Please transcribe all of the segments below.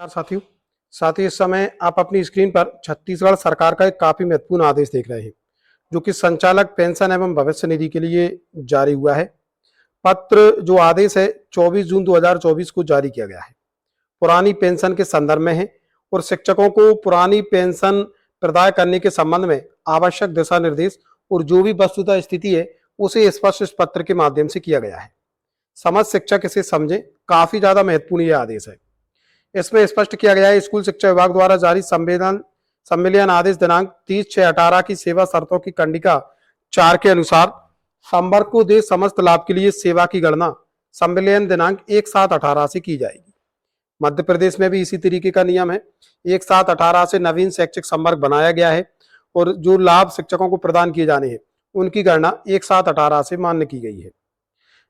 साथियों साथियों इस समय आप अपनी स्क्रीन पर छत्तीसगढ़ सरकार का एक काफी महत्वपूर्ण आदेश देख रहे हैं जो कि संचालक पेंशन एवं भविष्य निधि के लिए जारी हुआ है। पत्र जो आदेश है 24 जून 2024 को जारी किया गया है। पुरानी पेंशन के संदर्भ में है और शिक्षकों को पुरानी पेंशन प्रदान करने के संबंध में आवश्यक दिशा निर्देश और जो भी वस्तुतः स्थिति है उसे स्पष्ट इस पत्र के माध्यम से किया गया है। समझ शिक्षक इसे समझे, काफी ज्यादा महत्वपूर्ण यह आदेश है। इसमें स्पष्ट किया गया है स्कूल शिक्षा विभाग द्वारा जारी संविलियन आदेश दिनांक 30/6/18 की सेवा शर्तों की कंडिका 4 के अनुसार संवर्ग को दे समस्त लाभ के लिए सेवा की गणना संविलियन दिनांक 1/7/18 से की जाएगी। मध्य प्रदेश में भी इसी तरीके का नियम है। 1/7/18 से नवीन शैक्षिक संवर्ग बनाया गया है और जो लाभ शिक्षकों को प्रदान किए जाने हैं उनकी गणना 1/7/18 से मान्य की गई है।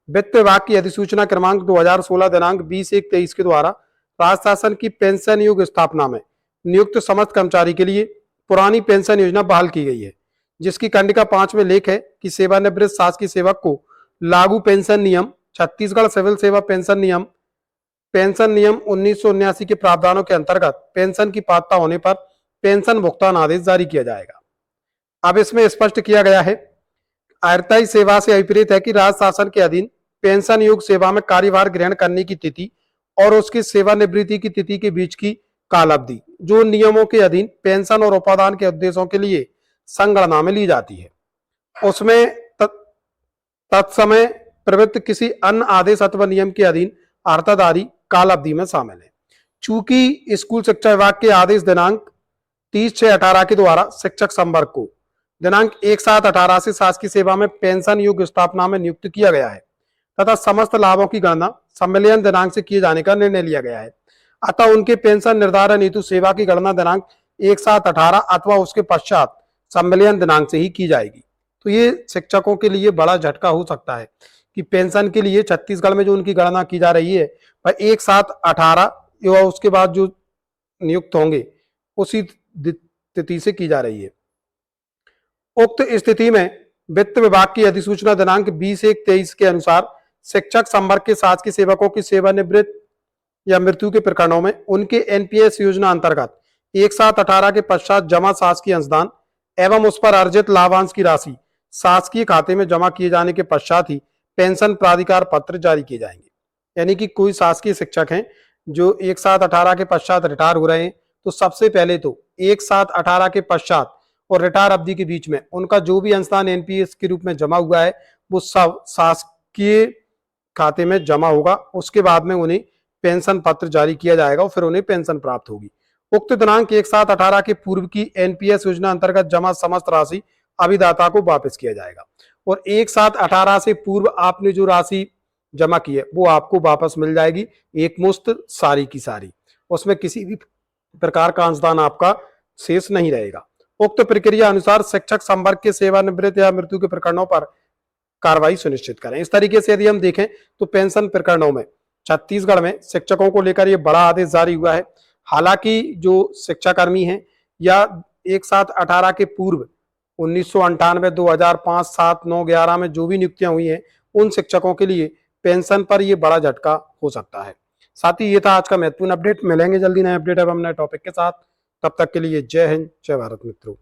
वित्त विभाग की अधिसूचना क्रमांक 2016 दिनांक 20/1/23 के द्वारा राज्य शासन की पेंशन योग स्थापना में नियुक्त समस्त कर्मचारी के लिए पुरानी पेंशन योजना बहाल की गई है, जिसकी कंडिका 5 में लेख है कि सेवानिवृत्त शासकीय सेवक को लागू पेंशन नियम, छत्तीसगढ़ सिविल सेवा पेंशन नियम 1979 के प्रावधानों के अंतर्गत पेंशन की पात्रता होने पर पेंशन भुगतान आदेश जारी किया जाएगा। अब इसमें स्पष्ट किया गया है अस्थायी सेवा से विपरीत है कि राज्य शासन के अधीन पेंशन योग सेवा में कार्यभार ग्रहण करने की तिथि और उसकी सेवानिवृत्ति की तिथि के बीच की काल अवधि जो नियमों के अधीन पेंशन और उपादान के उद्देश्यों के लिए संगणना में ली जाती है, उसमें तत्समय प्रवृत्त किसी अन्य आदेश अथवा नियम के अधीन अर्थाधारी काल अवधि में शामिल है। चूंकि स्कूल शिक्षा विभाग के आदेश दिनांक 30/6/18 के द्वारा शिक्षक संवर्ग को दिनांक 1/7/18 से शासकीय सेवा में पेंशन योग स्थापना में नियुक्त किया गया है तथा समस्त लाभों की गणना सम्मेलन दिनांक से किए जाने का निर्णय लिया गया है, अतः उनके पेंशन निर्धारण हेतु सेवा की गणना दिनांक 1/7/18 अथवा उसके पश्चात सम्मेलन दिनांक से ही की जाएगी। तो ये शिक्षकों के लिए बड़ा झटका हो सकता है कि पेंशन के लिए छत्तीसगढ़ में जो उनकी गणना की जा रही है वह 1/7/18 या उसके बाद जो नियुक्त होंगे उसी तिथि से की जा रही है। उक्त स्थिति में वित्त विभाग की अधिसूचना दिनांक 20/1/23 के अनुसार शिक्षक संवर्ग के शासकीय सेवकों की सेवानिवृत्त या मृत्यु के प्रकरणों में उनके एनपीएस योजना अंतर्गत 1/7/18 के पश्चात जमा शासकीय अंशदान एवं उस पर अर्जित लाभांश की राशि शासकीय खाते में जमा किए जाने के पश्चात ही पेंशन प्राधिकार पत्र जारी किए जाएंगे। यानी कि कोई शासकीय शिक्षक हैं जो 1/7/18 के पश्चात रिटायर हो रहे हैं तो सबसे पहले तो 1/7/18 के पश्चात और रिटायर अवधि के बीच में उनका जो भी अंशदान एनपीएस के रूप में जमा हुआ है वो सब शासकीय खाते में जमा होगा। उसके बाद में उन्हें पेंशन पत्र जारी किया जाएगा और फिर उन्हें पेंशन प्राप्त होगी। उक्त दिनांक 1/7/18 के पूर्व की एनपीएस योजना अंतर्गत जमा समस्त राशि अभिदाता को वापस किया जाएगा और 1/7/18 से पूर्व आपने जो राशि जमा की है वो आपको वापस मिल जाएगी, एक मुश्त सारी की सारी, उसमें किसी भी प्रकार का अंशदान आपका शेष नहीं रहेगा। उक्त प्रक्रिया अनुसार शिक्षक संवर्ग के सेवानिवृत्त या मृत्यु के प्रकरणों पर कार्रवाई सुनिश्चित करें। इस तरीके से यदि हम देखें तो पेंशन प्रकरणों में छत्तीसगढ़ में शिक्षकों को लेकर यह बड़ा आदेश जारी हुआ है। हालांकि जो शिक्षाकर्मी हैं या 1/7/18 के पूर्व 1998, 2005, 7, 9, 11 में जो भी नियुक्तियां हुई हैं उन शिक्षकों के लिए पेंशन पर यह बड़ा झटका हो सकता है। साथ ही ये था आज का महत्वपूर्ण अपडेट। मिलेंगे जल्दी नए अपडेट एवं नए टॉपिक के साथ, तब तक के लिए जय हिंद, जय भारत मित्रों।